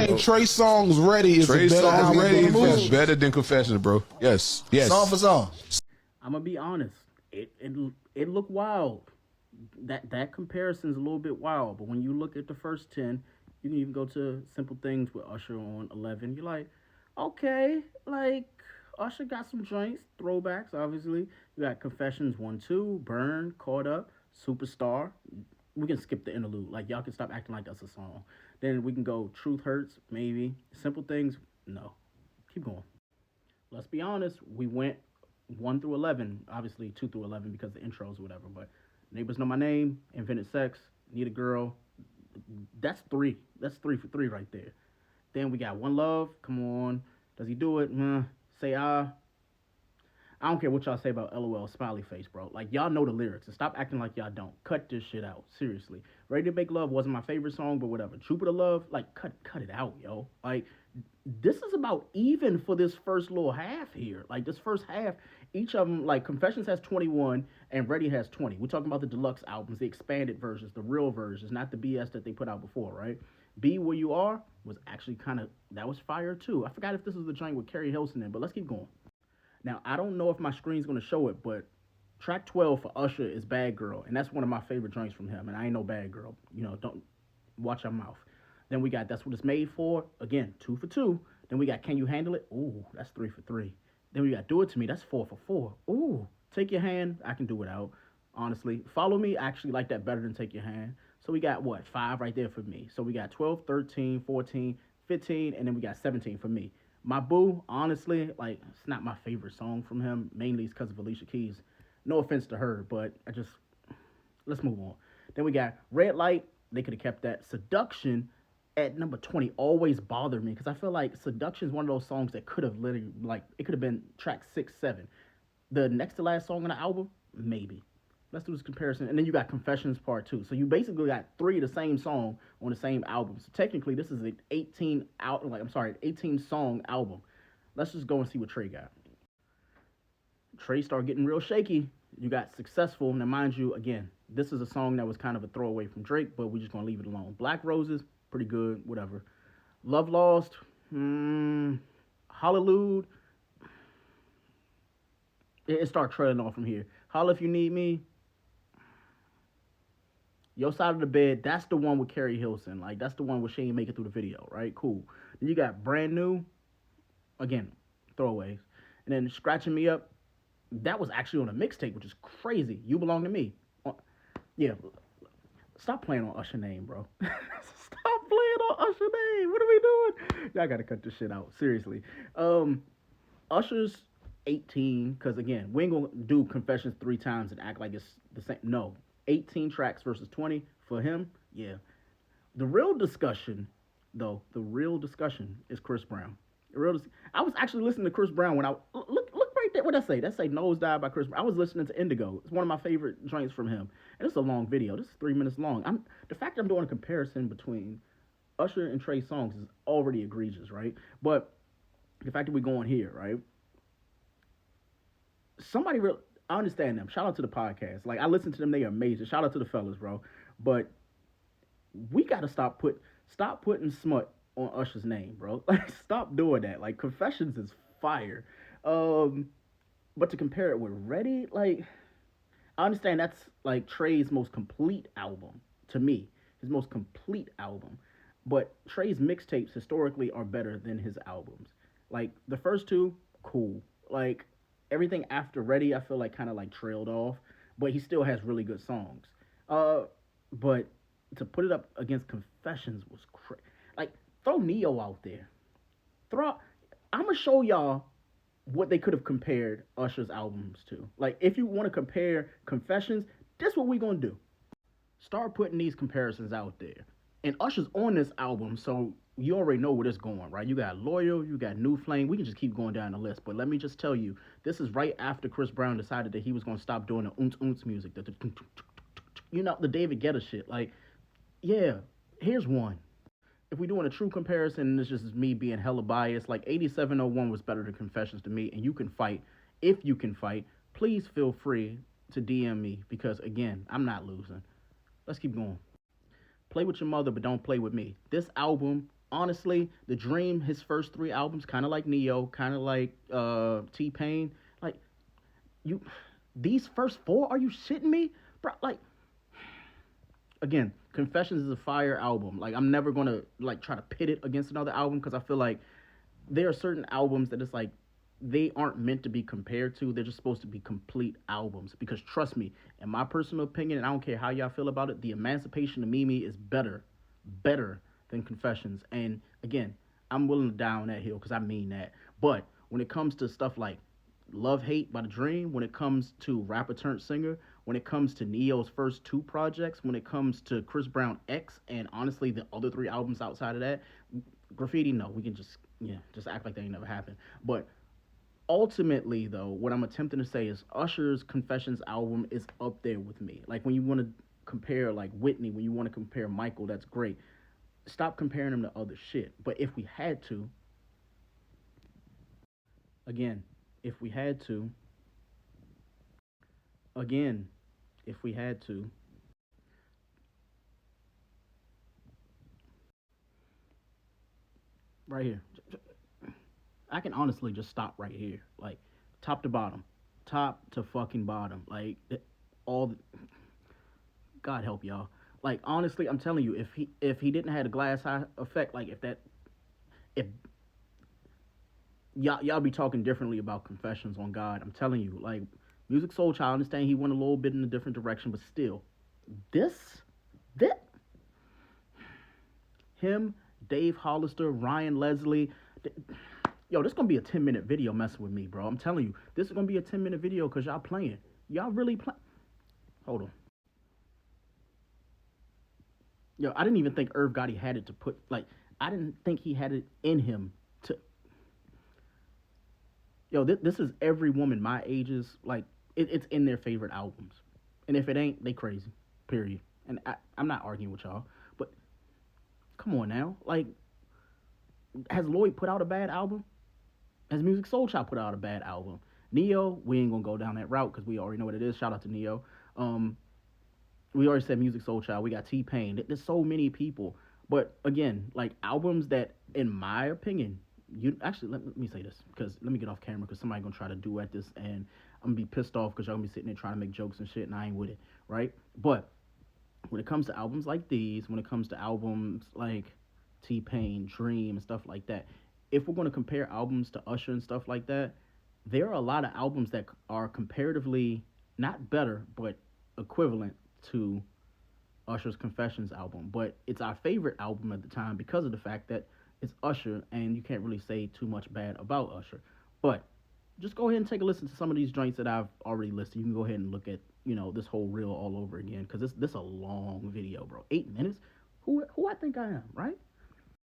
think Trey Songz Ready is Trey a better Songz album Ready than is Confessions. better than Confessions, bro. Yes. Song for song. I'm gonna be honest. It looked wild. That comparison's a little bit wild. But when you look at the first 10, you can even go to Simple Things with Usher on 11. You're like, okay, like Usher got some joints, throwbacks. Obviously, you got Confessions 1, 2, Burn, Caught Up, Superstar. We can skip the interlude. Like y'all can stop acting like that's a song. Then we can go Truth Hurts, maybe. Simple Things, no. Keep going. Let's be honest. We went 1 through 11, obviously 2 through 11 because the intros or whatever. But Neighbors Know My Name, Invented Sex, Need a Girl. That's 3. That's 3 for 3 right there. Then we got One Love. Come on. Does he do it? Say I don't care what y'all say about LOL smiley face, bro. Like, y'all know the lyrics. And stop acting like y'all don't. Cut this shit out. Seriously. Ready to Make Love wasn't my favorite song, but whatever. Jupiter Love, like, cut it out, yo. Like, this is about even for this first little half here. Like, this first half, each of them, like, Confessions has 21 and Ready has 20. We're talking about the deluxe albums, the expanded versions, the real versions, not the BS that they put out before, right? Be Where You Are was actually kind of, that was fire, too. I forgot if this was the joint with Carrie Hilson in, but let's keep going. Now, I don't know if my screen's going to show it, but track 12 for Usher is Bad Girl, and that's one of my favorite joints from him, and I ain't no bad girl. You know, don't watch your mouth. Then we got That's What It's Made For, again, 2 for 2. Then we got Can You Handle It? Ooh, that's 3 for 3. Then we got Do It To Me, that's 4 for 4. Ooh, Take Your Hand, I can do without, honestly. Follow Me, I actually like that better than Take Your Hand. So we got, 5 right there for me. So we got 12, 13, 14, 15, and then we got 17 for me. My Boo, honestly, like, it's not my favorite song from him. Mainly it's because of Alicia Keys. No offense to her, but let's move on. Then we got Red Light. They could have kept that. Seduction at number 20 always bothered me because I feel like Seduction is one of those songs that could have literally, like, it could have been track 6, 7. The next to last song on the album, maybe. Let's do this comparison. And then you got Confessions Part 2. So you basically got 3 of the same song on the same album. So technically, this is an 18 song album. Let's just go and see what Trey got. Trey started getting real shaky. You got Successful. Now, mind you, again, this is a song that was kind of a throwaway from Drake, but we're just going to leave it alone. Black Roses, pretty good, whatever. Love Lost, Hallelujah. It started trailing off from here. Holla If You Need Me. Your Side of the Bed, that's the one with Carrie Hilson. Like, that's the one where she ain't make it through the video, right? Cool. Then you got Brand New. Again, throwaways. And then Scratching Me Up. That was actually on a mixtape, which is crazy. You Belong to Me. Yeah. Stop playing on Usher name, bro. Stop playing on Usher name. What are we doing? Y'all gotta cut this shit out. Seriously. Usher's 18, because again, we ain't gonna do Confessions 3 times and act like it's the same. No. 18 tracks versus 20 for him, yeah. The real discussion is Chris Brown. I was actually listening to Chris Brown when I look right there. What did I say? That say Nosedive by Chris Brown. I was listening to Indigo. It's one of my favorite joints from him, and it's a long video. This is 3 minutes long. The fact that I'm doing a comparison between Usher and Trey Songz is already egregious, right? But the fact that we're going here, right? I understand them. Shout out to the podcast. Like, I listen to them. They are amazing. Shout out to the fellas, bro. But we got to stop putting smut on Usher's name, bro. Like, stop doing that. Like, Confessions is fire. But to compare it with Ready, like, I understand that's, like, Trey's most complete album, to me. His most complete album. But Trey's mixtapes historically are better than his albums. Like, the first 2, cool. Like, everything after Ready, I feel like kind of like trailed off, but he still has really good songs. But to put it up against Confessions was crazy. Like, throw Neo out there. I'm gonna show y'all what they could have compared Usher's albums to. Like, if you want to compare Confessions, this is what we gonna do. Start putting these comparisons out there. And Usher's on this album, so you already know where it's going, right? You got Loyal, you got New Flame. We can just keep going down the list. But let me just tell you, this is right after Chris Brown decided that he was going to stop doing the oonce music. The David Guetta shit. Like, yeah, here's one. If we're doing a true comparison, this is just me being hella biased. Like, 8701 was better than Confessions to me. And you can fight. If you can fight, please feel free to DM me. Because, again, I'm not losing. Let's keep going. Play With Your Mother, but Don't Play With Me. This album honestly, The Dream, his first three albums, kind of like Neo, kind of like T Pain. Like you, these first four, are you shitting me, bro? Like again, Confessions is a fire album. Like I'm never gonna like try to pit it against another album because I feel like there are certain albums that it's like they aren't meant to be compared to. They're just supposed to be complete albums. Because trust me, in my personal opinion, and I don't care how y'all feel about it, the Emancipation of Mimi is better than Confessions. And again, I'm willing to die on that hill because I mean that. But when it comes to stuff like Love Hate by The Dream, when it comes to Rapper Turned Singer, when it comes to Neo's first two projects, when it comes to Chris Brown X, and honestly the other three albums outside of that, Graffiti, no, we can just act like they ain't never happened. But ultimately, though, what I'm attempting to say is Usher's Confessions album is up there with me. Like when you want to compare like Whitney, when you want to compare Michael, that's great. Stop comparing them to other shit. But if we had to, again, if we had to, again, if we had to, right here, I can honestly just stop right here, like top to bottom, top to fucking bottom, like all. The, God help y'all. Like honestly, I'm telling you, if he didn't have the glass eye effect, like if y'all be talking differently about Confessions on God. I'm telling you, like Music Soul Child. I understand he went a little bit in a different direction, but still, this that him, Dave Hollister, Ryan Leslie. Yo, this gonna be a 10-minute video messing with me, bro. I'm telling you, this is gonna be a 10-minute video because y'all playing. Y'all really play. Hold on. Yo, I didn't even think Irv Gotti had it to put like I didn't think he had it in him to. Yo, this is every woman my age's like it's in their favorite albums, and if it ain't, they crazy. Period. And I'm not arguing with y'all, but come on now, like has Lloyd put out a bad album? Has Music Soul Child put out a bad album? Neo, we ain't gonna go down that route because we already know what it is. Shout out to Neo. Um, we already said Music Soul Child. We got T Pain. There's so many people, but again, like albums that, in my opinion, you actually let me say this because let me get off camera because somebody gonna try to duet this and I'm gonna be pissed off because y'all gonna be sitting there trying to make jokes and shit and I ain't with it, right? But when it comes to albums like these, when it comes to albums like T Pain, Dream, and stuff like that, if we're going to compare albums to Usher and stuff like that, there are a lot of albums that are comparatively not better, but equivalent to Usher's Confessions album. But it's our favorite album at the time because of the fact that it's Usher, and you can't really say too much bad about Usher. But just go ahead and take a listen to some of these joints that I've already listed. You can go ahead and look at this whole reel all over again because this a long video, bro. 8 minutes. Who I think I am, right?